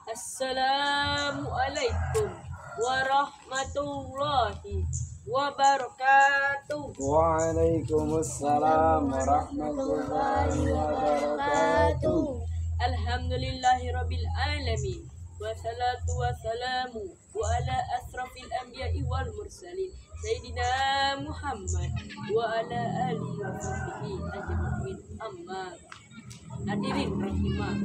Assalamualaikum warahmatullahi wabarakatuh. Waalaikumsalam warahmatullahi wabarakatuh. Alhamdulillahirabbil alamin. Wassalatu wassalamu ala asrafil anbiya'i wal mursalin Sayyidina Muhammad wa ala alihi wa sahbihi ajma'in. Amma hadirin rahimakumullah.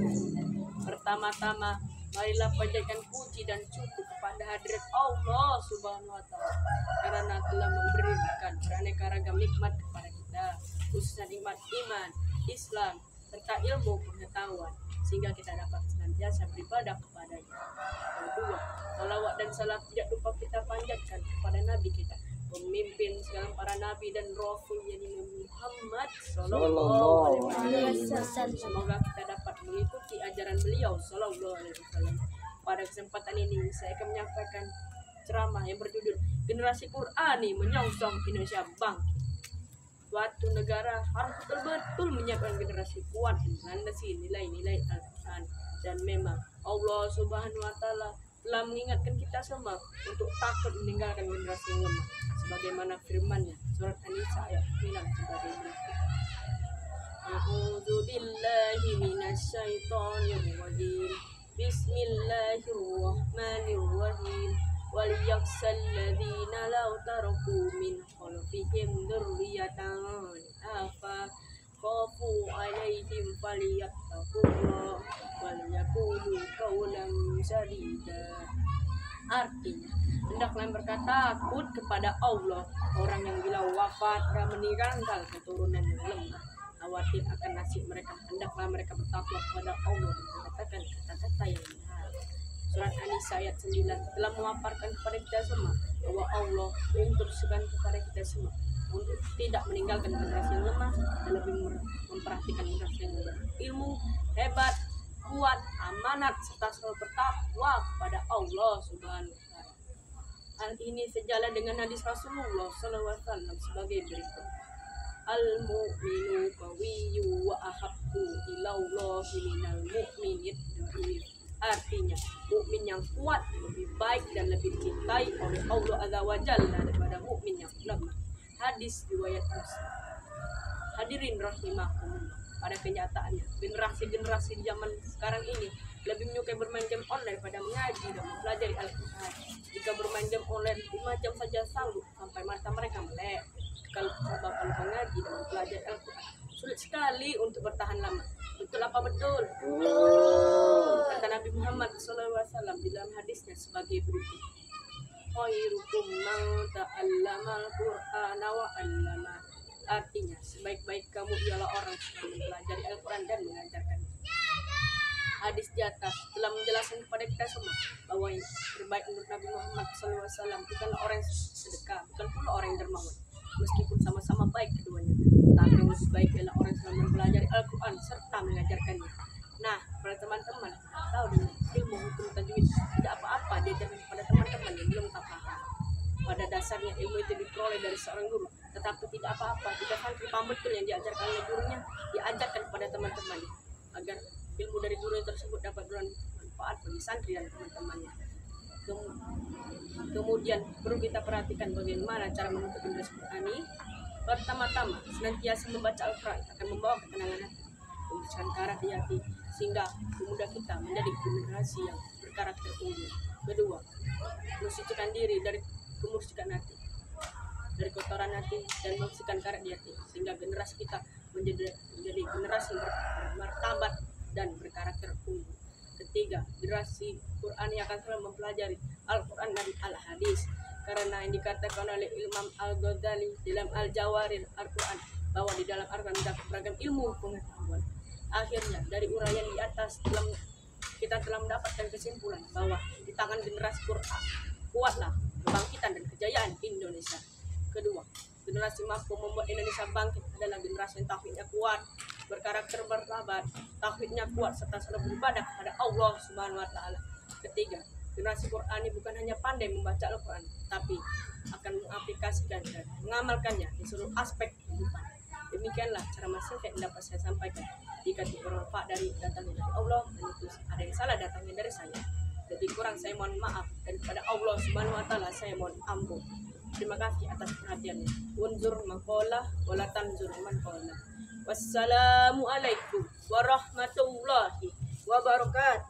Pertama-tama marilah panjatkan puji dan syukur kepada hadirat Allah Subhanahu wa taala karena telah memberikan beraneka ragam nikmat kepada kita, khususnya nikmat iman, Islam serta ilmu pengetahuan sehingga kita dapat senantiasa beribadah kepadanya. Kedua, salawat dan salam tidak lupa kita panjatkan kepada Nabi kita, pemimpin segala para nabi dan rasul yakni Muhammad sallallahu alaihi wasallam. Semoga kita dapat mengikuti ajaran beliau sallallahu alaihi wasallam. Pada kesempatan ini saya akan menyampaikan ceramah yang berjudul Generasi Qur'ani Menyongsong Indonesia Bangkit. Suatu negara harus betul-betul menyiapkan generasi kuat melandasi nilai-nilai Al-Quran, dan memang Allah Subhanahu wa taala telah mengingatkan kita semua untuk takut meninggalkan generasi yang lemah sebagaimana firman-Nya surat An-Nisa ayat 9 sebagai berikut. A'udzu billahi minasyaitonir rajim. Bismillahirrahmanirrahim. Wal yakhshal ladzina law taraku min khalfihim dzurriyyatan afa khafu 'alaihim falyattaqullah wal yaqulu qawlan sadida. Artinya, hendaklah berkata takut kepada Allah orang yang bila wafat dan meninggalkan keturunan yang lemah, khawatir akan nasib mereka. Hendaklah mereka bertakwa kepada Allah dan mengatakan kata-kata yang benar. Surat An-Nisa ayat 9 telah memaparkan kepada kita semua bahwa Allah menginstruksikan kepada kita semua untuk tidak meninggalkan generasi yang lemah dan lebih memperhatikan generasi yang berilmu, hebat, kuat, amanat serta selalu bertakwa kepada Allah Subhanahu wa taala. Hal ini sejalan dengan hadis Rasulullah SAW sebagai berikut. Al-mu'minu qawiyyu wa ahabbu ilallahi minal mu'minid dhaif. Artinya, mukmin yang kuat lebih baik dan lebih dicintai oleh Allah Azza wa Jalla daripada mukmin yang lemah. Hadis riwayat Muslim. Hadirin rahimakumullah. Pada kenyataannya, generasi-generasi di zaman sekarang ini lebih menyukai bermain game online pada mengaji dan mempelajari Al-Quran. Jika bermain game online 5 jam saja sanggup sampai mata mereka melek. Kalau mengaji dan mempelajari Al-Quran, sulit sekali untuk bertahan lama. Betul apa betul? Kata Nabi Muhammad SAW di dalam hadisnya sebagai berikut. Khairukum man ta'allamal Qur'ana wa 'allama. Artinya, sebaik-baik kamu ialah orang yang mempelajari Al-Quran dan mengajarkannya. Hadis di atas telah menjelaskan kepada kita semua bahwa yang terbaik menurut Nabi Muhammad SAW bukanlah orang yang sedekah, bukan pula orang yang dermawan, meskipun sama-sama baik keduanya, tapi yang lebih baik adalah orang yang mempelajari Al-Quran serta mengajarkannya. Nah, para teman-teman tahu dengan ilmu hukum tajwid tidak apa-apa diajarkan kepada teman-teman yang belum paham. Pada dasarnya ilmu itu diperoleh dari seorang guru, tetapi tidak apa-apa jika santri paham betul yang diajarkan oleh gurunya diajarkan kepada teman-teman agar ilmu dari guru tersebut dapat bermanfaat bagi santri dan teman-temannya. Kemudian perlu kita perhatikan bagaimana cara menuntut generasi Qur'ani. Pertama-tama, senantiasa membaca Al-Quran akan membawa ketenangan hati, membersihkan karat di hati, sehingga pemuda kita menjadi generasi yang berkarakter unggul. Kedua, mensucikan diri dari kemusyrikan hati, dari kotoran hati dan membersihkan karat di hati, sehingga generasi kita menjadi generasi yang bermartabat dan berkarakter unggul. Ketiga, generasi Quran yang akan selalu mempelajari Al-Quran dan Al-Hadis, karena yang dikatakan oleh Imam Al-Ghazali dalam Al-Jawarir Al-Quran bahwa di dalam Al-Quran terdapat beragam ilmu pengetahuan. Akhirnya dari uraian di atas kita telah mendapatkan kesimpulan bahwa di tangan generasi Quran kuatlah kebangkitan dan kejayaan Indonesia. Kedua, generasi mampu membuat Indonesia bangkit adalah generasi yang tauhidnya kuat, berkarakter bersahabat, tauhidnya kuat serta selalu beribadah kepada Allah Subhanahu wa taala. Ketiga, generasi Qur'ani bukan hanya pandai membaca Al-Quran, tapi akan mengaplikasikan dan mengamalkannya di seluruh aspek kehidupan. Demikianlah cara singkat yang dapat saya sampaikan. Jika bermanfaat dari datangnya dari Allah dan itu ada yang salah datangnya dari saya. lebih kurang saya mohon maaf, dan kepada Allah Subhanahu wa taala saya mohon ampun. Terima kasih atas perhatiannya. Unzur maqalah wala tanzur man qala. Wassalamualaikum warahmatullahi wabarakatuh.